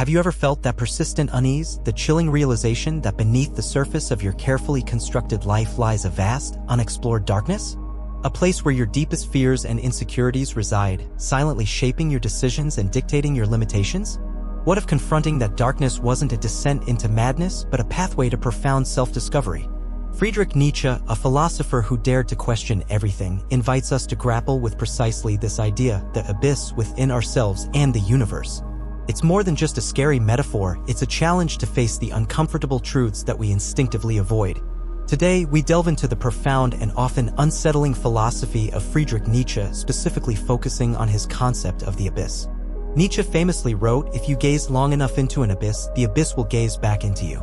Have you ever felt that persistent unease, the chilling realization that beneath the surface of your carefully constructed life lies a vast, unexplored darkness? A place where your deepest fears and insecurities reside, silently shaping your decisions and dictating your limitations? What if confronting that darkness wasn't a descent into madness, but a pathway to profound self-discovery? Friedrich Nietzsche, a philosopher who dared to question everything, invites us to grapple with precisely this idea, the abyss within ourselves and the universe. It's more than just a scary metaphor, it's a challenge to face the uncomfortable truths that we instinctively avoid. Today, we delve into the profound and often unsettling philosophy of Friedrich Nietzsche, specifically focusing on his concept of the abyss. Nietzsche famously wrote, "If you gaze long enough into an abyss, the abyss will gaze back into you."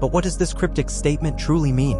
But what does this cryptic statement truly mean?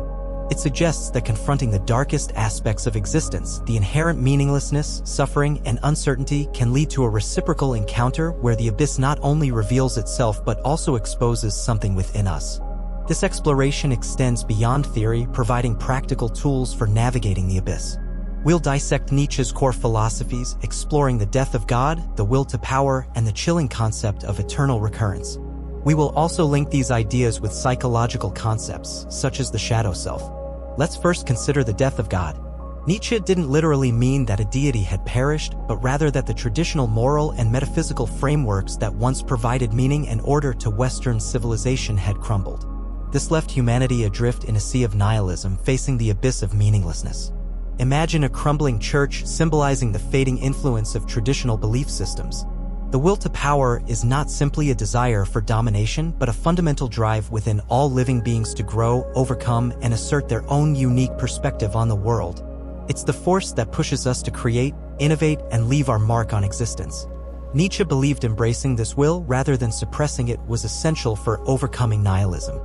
It suggests that confronting the darkest aspects of existence, the inherent meaninglessness, suffering, and uncertainty, can lead to a reciprocal encounter where the abyss not only reveals itself but also exposes something within us. This exploration extends beyond theory, providing practical tools for navigating the abyss. We'll dissect Nietzsche's core philosophies, exploring the death of God, the will to power, and the chilling concept of eternal recurrence. We will also link these ideas with psychological concepts, such as the shadow self. Let's first consider the death of God. Nietzsche didn't literally mean that a deity had perished, but rather that the traditional moral and metaphysical frameworks that once provided meaning and order to Western civilization had crumbled. This left humanity adrift in a sea of nihilism, facing the abyss of meaninglessness. Imagine a crumbling church symbolizing the fading influence of traditional belief systems. The will to power is not simply a desire for domination, but a fundamental drive within all living beings to grow, overcome, and assert their own unique perspective on the world. It's the force that pushes us to create, innovate, and leave our mark on existence. Nietzsche believed embracing this will rather than suppressing it was essential for overcoming nihilism.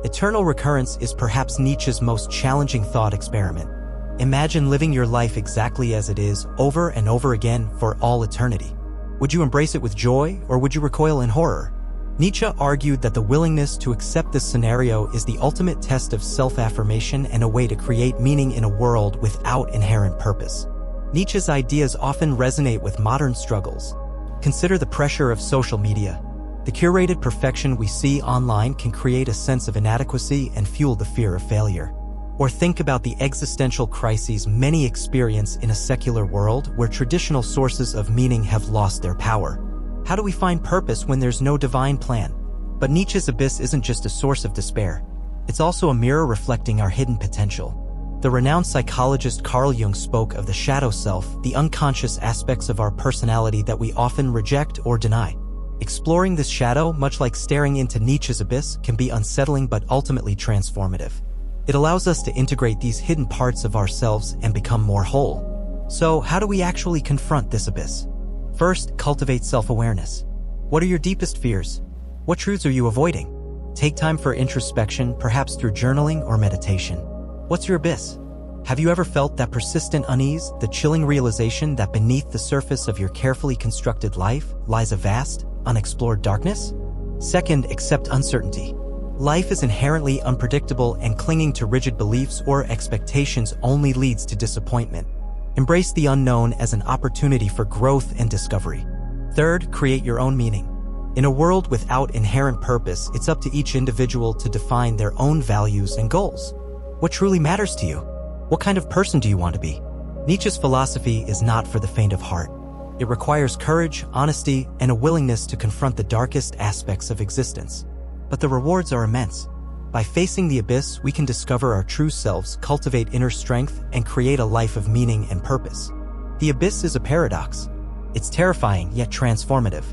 Eternal recurrence is perhaps Nietzsche's most challenging thought experiment. Imagine living your life exactly as it is, over and over again, for all eternity. Would you embrace it with joy, or would you recoil in horror? Nietzsche argued that the willingness to accept this scenario is the ultimate test of self-affirmation and a way to create meaning in a world without inherent purpose. Nietzsche's ideas often resonate with modern struggles. Consider the pressure of social media. The curated perfection we see online can create a sense of inadequacy and fuel the fear of failure. Or think about the existential crises many experience in a secular world where traditional sources of meaning have lost their power. How do we find purpose when there's no divine plan? But Nietzsche's abyss isn't just a source of despair. It's also a mirror reflecting our hidden potential. The renowned psychologist Carl Jung spoke of the shadow self, the unconscious aspects of our personality that we often reject or deny. Exploring this shadow, much like staring into Nietzsche's abyss, can be unsettling but ultimately transformative. It allows us to integrate these hidden parts of ourselves and become more whole. So, how do we actually confront this abyss? First, cultivate self-awareness. What are your deepest fears? What truths are you avoiding? Take time for introspection, perhaps through journaling or meditation. What's your abyss? Have you ever felt that persistent unease, the chilling realization that beneath the surface of your carefully constructed life lies a vast, unexplored darkness? Second, accept uncertainty. Life is inherently unpredictable, and clinging to rigid beliefs or expectations only leads to disappointment. Embrace the unknown as an opportunity for growth and discovery. Third, create your own meaning. In a world without inherent purpose, it's up to each individual to define their own values and goals. What truly matters to you? What kind of person do you want to be? Nietzsche's philosophy is not for the faint of heart. It requires courage, honesty, and a willingness to confront the darkest aspects of existence. But the rewards are immense. By facing the abyss, we can discover our true selves, cultivate inner strength, and create a life of meaning and purpose. The abyss is a paradox. It's terrifying, yet transformative.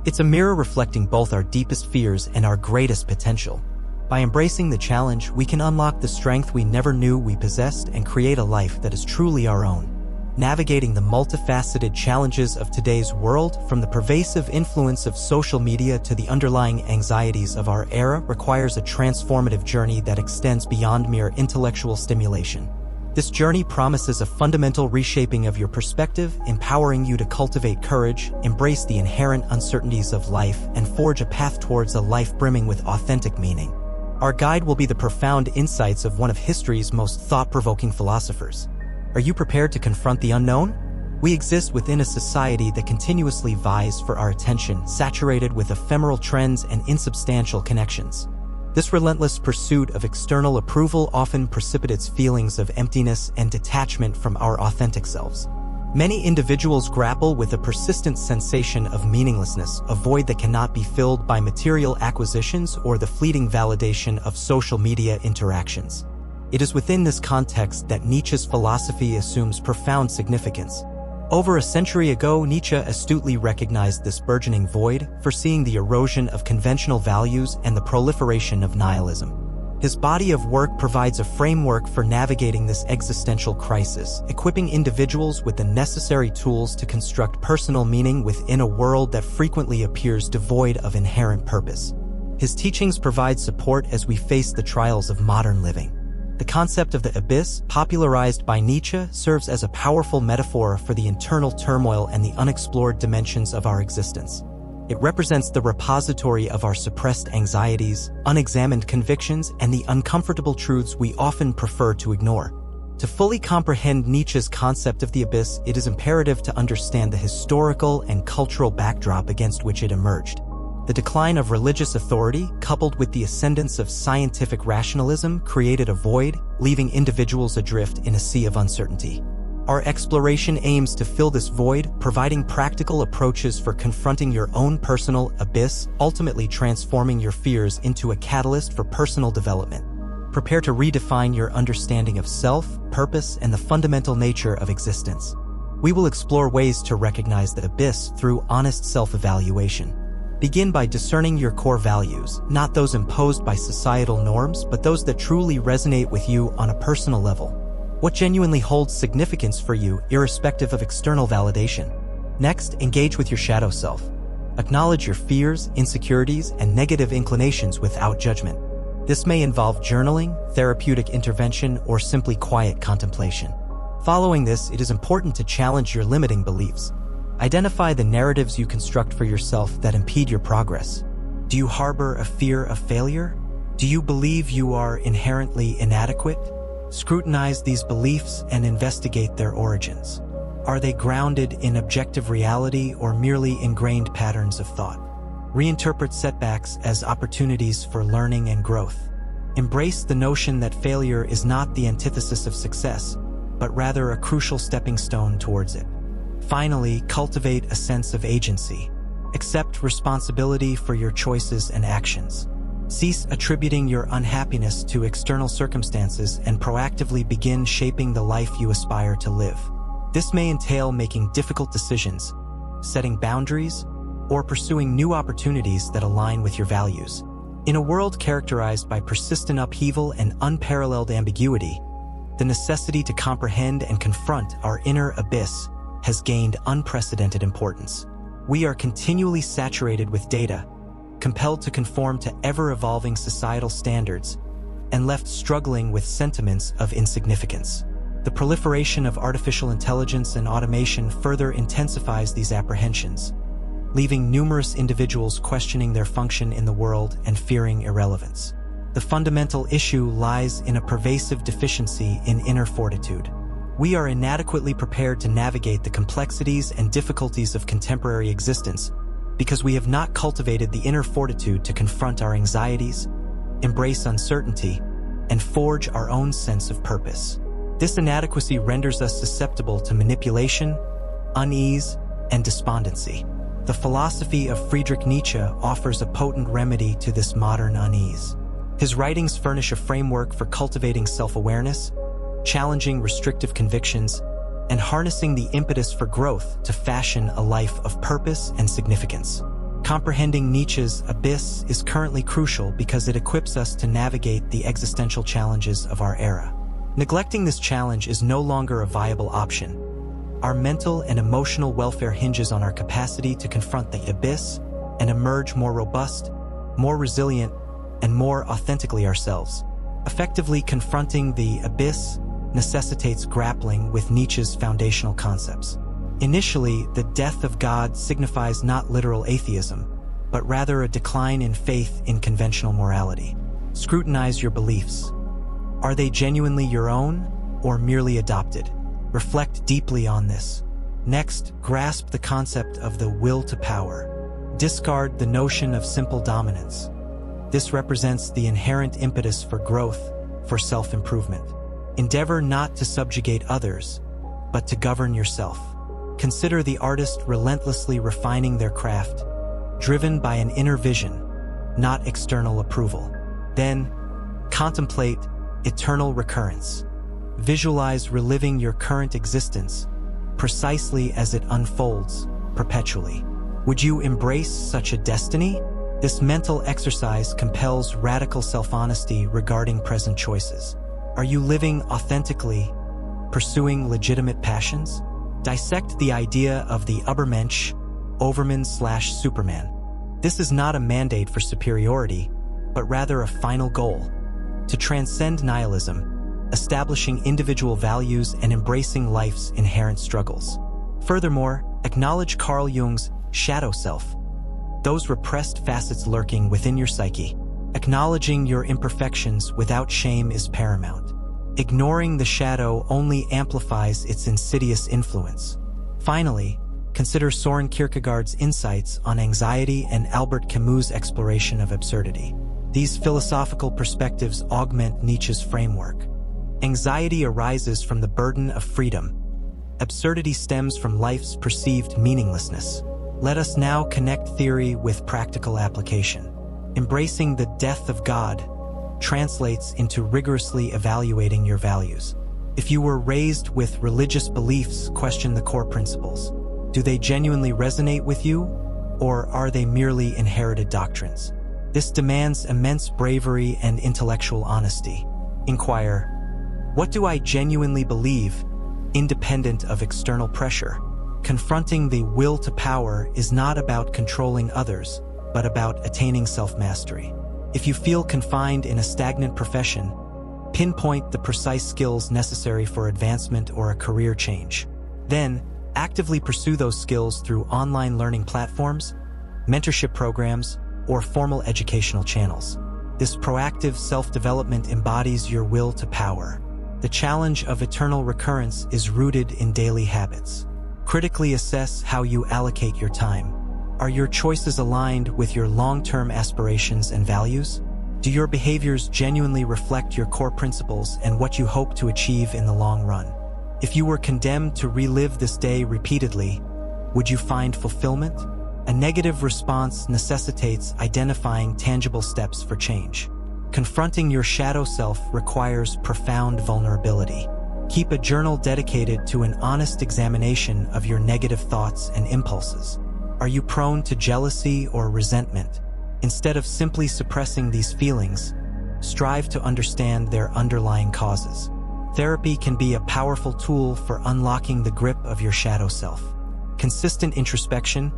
It's a mirror reflecting both our deepest fears and our greatest potential. By embracing the challenge, we can unlock the strength we never knew we possessed and create a life that is truly our own. Navigating the multifaceted challenges of today's world, from the pervasive influence of social media to the underlying anxieties of our era, requires a transformative journey that extends beyond mere intellectual stimulation. This journey promises a fundamental reshaping of your perspective, empowering you to cultivate courage, embrace the inherent uncertainties of life, and forge a path towards a life brimming with authentic meaning. Our guide will be the profound insights of one of history's most thought-provoking philosophers. Are you prepared to confront the unknown? We exist within a society that continuously vies for our attention, saturated with ephemeral trends and insubstantial connections. This relentless pursuit of external approval often precipitates feelings of emptiness and detachment from our authentic selves. Many individuals grapple with a persistent sensation of meaninglessness, a void that cannot be filled by material acquisitions or the fleeting validation of social media interactions. It is within this context that Nietzsche's philosophy assumes profound significance. Over a century ago, Nietzsche astutely recognized this burgeoning void, foreseeing the erosion of conventional values and the proliferation of nihilism. His body of work provides a framework for navigating this existential crisis, equipping individuals with the necessary tools to construct personal meaning within a world that frequently appears devoid of inherent purpose. His teachings provide support as we face the trials of modern living. The concept of the abyss, popularized by Nietzsche, serves as a powerful metaphor for the internal turmoil and the unexplored dimensions of our existence. It represents the repository of our suppressed anxieties, unexamined convictions, and the uncomfortable truths we often prefer to ignore. To fully comprehend Nietzsche's concept of the abyss, it is imperative to understand the historical and cultural backdrop against which it emerged. The decline of religious authority, coupled with the ascendance of scientific rationalism, created a void, leaving individuals adrift in a sea of uncertainty. Our exploration aims to fill this void, providing practical approaches for confronting your own personal abyss, ultimately transforming your fears into a catalyst for personal development. Prepare to redefine your understanding of self, purpose, and the fundamental nature of existence. We will explore ways to recognize the abyss through honest self-evaluation. Begin by discerning your core values, not those imposed by societal norms, but those that truly resonate with you on a personal level. What genuinely holds significance for you, irrespective of external validation? Next, engage with your shadow self. Acknowledge your fears, insecurities, and negative inclinations without judgment. This may involve journaling, therapeutic intervention, or simply quiet contemplation. Following this, it is important to challenge your limiting beliefs. Identify the narratives you construct for yourself that impede your progress. Do you harbor a fear of failure? Do you believe you are inherently inadequate? Scrutinize these beliefs and investigate their origins. Are they grounded in objective reality or merely ingrained patterns of thought? Reinterpret setbacks as opportunities for learning and growth. Embrace the notion that failure is not the antithesis of success, but rather a crucial stepping stone towards it. Finally, cultivate a sense of agency. Accept responsibility for your choices and actions. Cease attributing your unhappiness to external circumstances and proactively begin shaping the life you aspire to live. This may entail making difficult decisions, setting boundaries, or pursuing new opportunities that align with your values. In a world characterized by persistent upheaval and unparalleled ambiguity, the necessity to comprehend and confront our inner abyss has gained unprecedented importance. We are continually saturated with data, compelled to conform to ever-evolving societal standards, and left struggling with sentiments of insignificance. The proliferation of artificial intelligence and automation further intensifies these apprehensions, leaving numerous individuals questioning their function in the world and fearing irrelevance. The fundamental issue lies in a pervasive deficiency in inner fortitude. We are inadequately prepared to navigate the complexities and difficulties of contemporary existence because we have not cultivated the inner fortitude to confront our anxieties, embrace uncertainty, and forge our own sense of purpose. This inadequacy renders us susceptible to manipulation, unease, and despondency. The philosophy of Friedrich Nietzsche offers a potent remedy to this modern unease. His writings furnish a framework for cultivating self-awareness, challenging restrictive convictions, and harnessing the impetus for growth to fashion a life of purpose and significance. Comprehending Nietzsche's abyss is currently crucial because it equips us to navigate the existential challenges of our era. Neglecting this challenge is no longer a viable option. Our mental and emotional welfare hinges on our capacity to confront the abyss and emerge more robust, more resilient, and more authentically ourselves. Effectively confronting the abyss necessitates grappling with Nietzsche's foundational concepts. Initially, the death of God signifies not literal atheism, but rather a decline in faith in conventional morality. Scrutinize your beliefs. Are they genuinely your own or merely adopted? Reflect deeply on this. Next, grasp the concept of the will to power. Discard the notion of simple dominance. This represents the inherent impetus for growth, for self-improvement. Endeavor not to subjugate others, but to govern yourself. Consider the artist relentlessly refining their craft, driven by an inner vision, not external approval. Then, contemplate eternal recurrence. Visualize reliving your current existence, precisely as it unfolds, perpetually. Would you embrace such a destiny? This mental exercise compels radical self-honesty regarding present choices. Are you living authentically, pursuing legitimate passions? Dissect the idea of the Übermensch, Overman/Superman. This is not a mandate for superiority, but rather a final goal: to transcend nihilism, establishing individual values and embracing life's inherent struggles. Furthermore, acknowledge Carl Jung's shadow self, those repressed facets lurking within your psyche. Acknowledging your imperfections without shame is paramount. Ignoring the shadow only amplifies its insidious influence. Finally, consider Soren Kierkegaard's insights on anxiety and Albert Camus' exploration of absurdity. These philosophical perspectives augment Nietzsche's framework. Anxiety arises from the burden of freedom. Absurdity stems from life's perceived meaninglessness. Let us now connect theory with practical application. Embracing the death of God translates into rigorously evaluating your values. If you were raised with religious beliefs, question the core principles. Do they genuinely resonate with you, or are they merely inherited doctrines? This demands immense bravery and intellectual honesty. Inquire, what do I genuinely believe, independent of external pressure? Confronting the will to power is not about controlling others, but about attaining self-mastery. If you feel confined in a stagnant profession, pinpoint the precise skills necessary for advancement or a career change. Then, actively pursue those skills through online learning platforms, mentorship programs, or formal educational channels. This proactive self-development embodies your will to power. The challenge of eternal recurrence is rooted in daily habits. Critically assess how you allocate your time. Are your choices aligned with your long-term aspirations and values? Do your behaviors genuinely reflect your core principles and what you hope to achieve in the long run? If you were condemned to relive this day repeatedly, would you find fulfillment? A negative response necessitates identifying tangible steps for change. Confronting your shadow self requires profound vulnerability. Keep a journal dedicated to an honest examination of your negative thoughts and impulses. Are you prone to jealousy or resentment? Instead of simply suppressing these feelings, strive to understand their underlying causes. Therapy can be a powerful tool for unlocking the grip of your shadow self. Consistent introspection,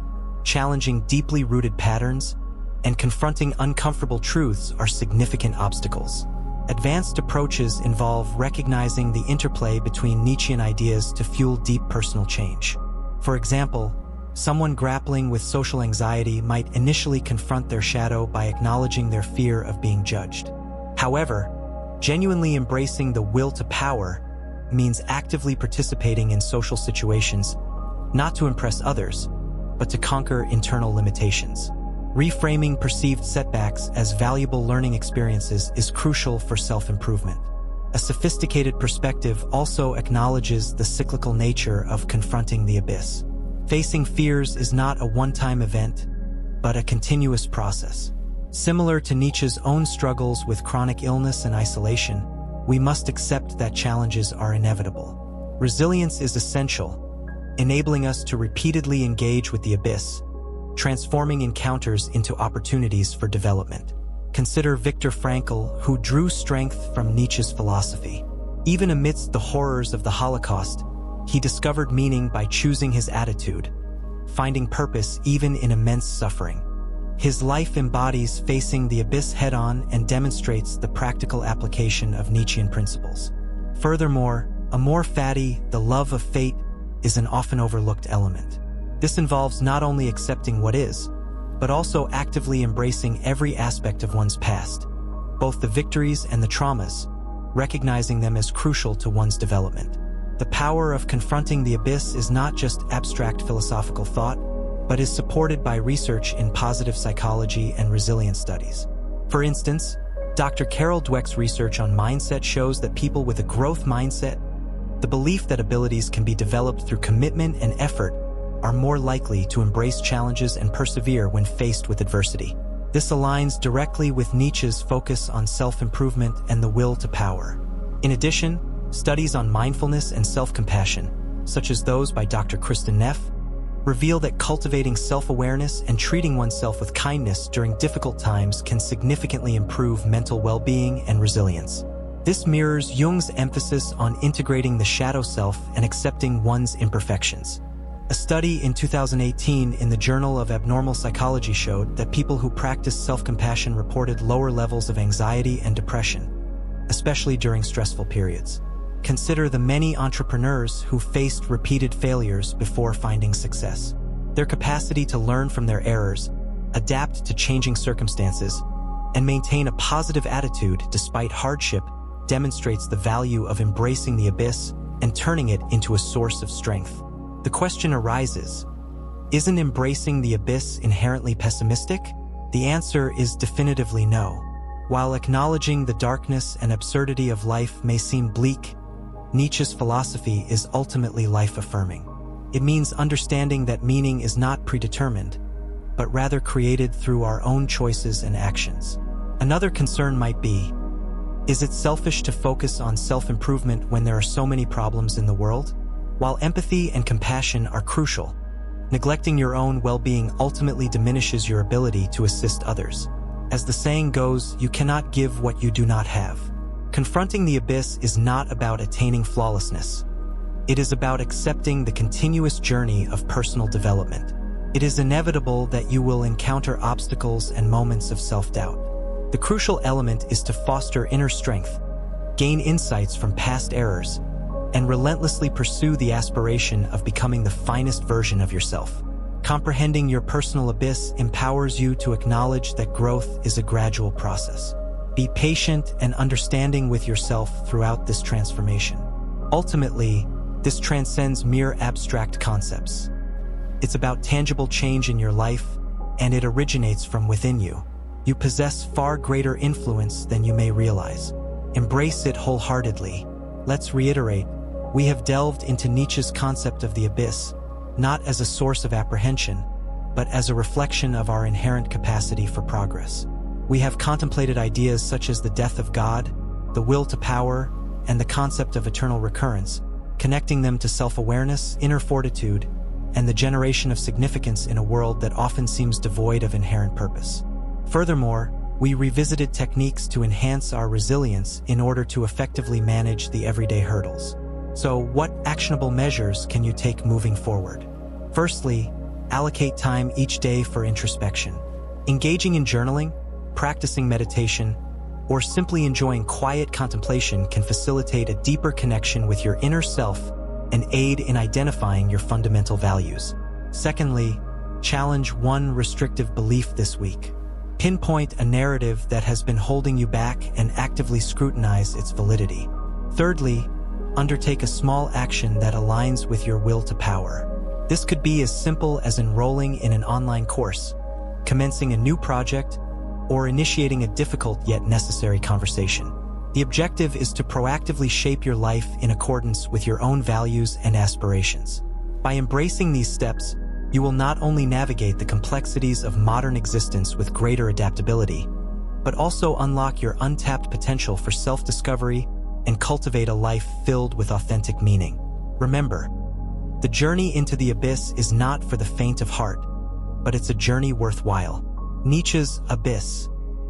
challenging deeply rooted patterns, and confronting uncomfortable truths are significant obstacles. Advanced approaches involve recognizing the interplay between Nietzschean ideas to fuel deep personal change. For example, someone grappling with social anxiety might initially confront their shadow by acknowledging their fear of being judged. However, genuinely embracing the will to power means actively participating in social situations, not to impress others, but to conquer internal limitations. Reframing perceived setbacks as valuable learning experiences is crucial for self-improvement. A sophisticated perspective also acknowledges the cyclical nature of confronting the abyss. Facing fears is not a one-time event, but a continuous process. Similar to Nietzsche's own struggles with chronic illness and isolation, we must accept that challenges are inevitable. Resilience is essential, enabling us to repeatedly engage with the abyss, transforming encounters into opportunities for development. Consider Viktor Frankl, who drew strength from Nietzsche's philosophy. Even amidst the horrors of the Holocaust, he discovered meaning by choosing his attitude, finding purpose even in immense suffering. His life embodies facing the abyss head-on and demonstrates the practical application of Nietzschean principles. Furthermore, amor fati, the love of fate, is an often overlooked element. This involves not only accepting what is, but also actively embracing every aspect of one's past, both the victories and the traumas, recognizing them as crucial to one's development. The power of confronting the abyss is not just abstract philosophical thought, but is supported by research in positive psychology and resilience studies. For instance, Dr. Carol Dweck's research on mindset shows that people with a growth mindset, the belief that abilities can be developed through commitment and effort, are more likely to embrace challenges and persevere when faced with adversity. This aligns directly with Nietzsche's focus on self-improvement and the will to power. In addition, studies on mindfulness and self-compassion, such as those by Dr. Kristen Neff, reveal that cultivating self-awareness and treating oneself with kindness during difficult times can significantly improve mental well-being and resilience. This mirrors Jung's emphasis on integrating the shadow self and accepting one's imperfections. A study in 2018 in the Journal of Abnormal Psychology showed that people who practiced self-compassion reported lower levels of anxiety and depression, especially during stressful periods. Consider the many entrepreneurs who faced repeated failures before finding success. Their capacity to learn from their errors, adapt to changing circumstances, and maintain a positive attitude despite hardship demonstrates the value of embracing the abyss and turning it into a source of strength. The question arises, isn't embracing the abyss inherently pessimistic? The answer is definitively no. While acknowledging the darkness and absurdity of life may seem bleak, Nietzsche's philosophy is ultimately life-affirming. It means understanding that meaning is not predetermined, but rather created through our own choices and actions. Another concern might be, is it selfish to focus on self-improvement when there are so many problems in the world? While empathy and compassion are crucial, neglecting your own well-being ultimately diminishes your ability to assist others. As the saying goes, you cannot give what you do not have. Confronting the abyss is not about attaining flawlessness. It is about accepting the continuous journey of personal development. It is inevitable that you will encounter obstacles and moments of self-doubt. The crucial element is to foster inner strength, gain insights from past errors, and relentlessly pursue the aspiration of becoming the finest version of yourself. Comprehending your personal abyss empowers you to acknowledge that growth is a gradual process. Be patient and understanding with yourself throughout this transformation. Ultimately, this transcends mere abstract concepts. It's about tangible change in your life, and it originates from within you. You possess far greater influence than you may realize. Embrace it wholeheartedly. Let's reiterate, we have delved into Nietzsche's concept of the abyss, not as a source of apprehension, but as a reflection of our inherent capacity for progress. We have contemplated ideas such as the death of God, the will to power, and the concept of eternal recurrence, connecting them to self-awareness, inner fortitude, and the generation of significance in a world that often seems devoid of inherent purpose. Furthermore, we revisited techniques to enhance our resilience in order to effectively manage the everyday hurdles. So, what actionable measures can you take moving forward? Firstly, allocate time each day for introspection. Engaging in journaling, practicing meditation, or simply enjoying quiet contemplation can facilitate a deeper connection with your inner self and aid in identifying your fundamental values. Secondly, challenge one restrictive belief this week. Pinpoint a narrative that has been holding you back and actively scrutinize its validity. Thirdly, undertake a small action that aligns with your will to power. This could be as simple as enrolling in an online course, commencing a new project, or initiating a difficult yet necessary conversation. The objective is to proactively shape your life in accordance with your own values and aspirations. By embracing these steps, you will not only navigate the complexities of modern existence with greater adaptability, but also unlock your untapped potential for self-discovery and cultivate a life filled with authentic meaning. Remember, the journey into the abyss is not for the faint of heart, but it's a journey worthwhile. Nietzsche's abyss,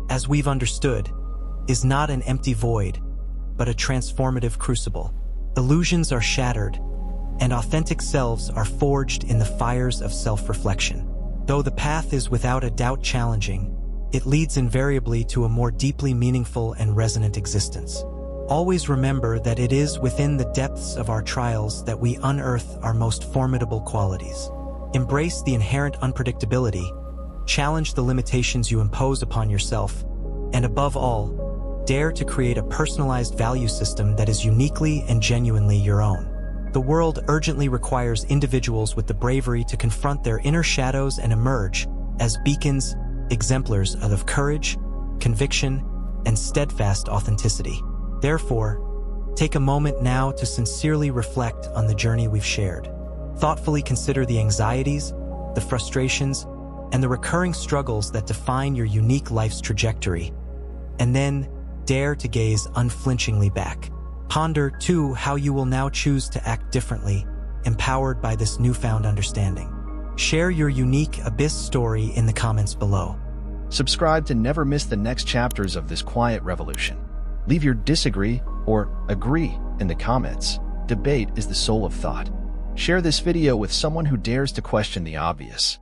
as we've understood, is not an empty void, but a transformative crucible. Illusions are shattered, and authentic selves are forged in the fires of self-reflection. Though the path is without a doubt challenging, it leads invariably to a more deeply meaningful and resonant existence. Always remember that it is within the depths of our trials that we unearth our most formidable qualities. Embrace the inherent unpredictability, challenge the limitations you impose upon yourself, and above all, dare to create a personalized value system that is uniquely and genuinely your own. The world urgently requires individuals with the bravery to confront their inner shadows and emerge as beacons, exemplars of courage, conviction, and steadfast authenticity. Therefore, take a moment now to sincerely reflect on the journey we've shared. Thoughtfully consider the anxieties, the frustrations, and the recurring struggles that define your unique life's trajectory, and then dare to gaze unflinchingly back. Ponder, too, how you will now choose to act differently, empowered by this newfound understanding. Share your unique Abyss story in the comments below. Subscribe to never miss the next chapters of this quiet revolution. Leave your disagree or agree in the comments. Debate is the soul of thought. Share this video with someone who dares to question the obvious.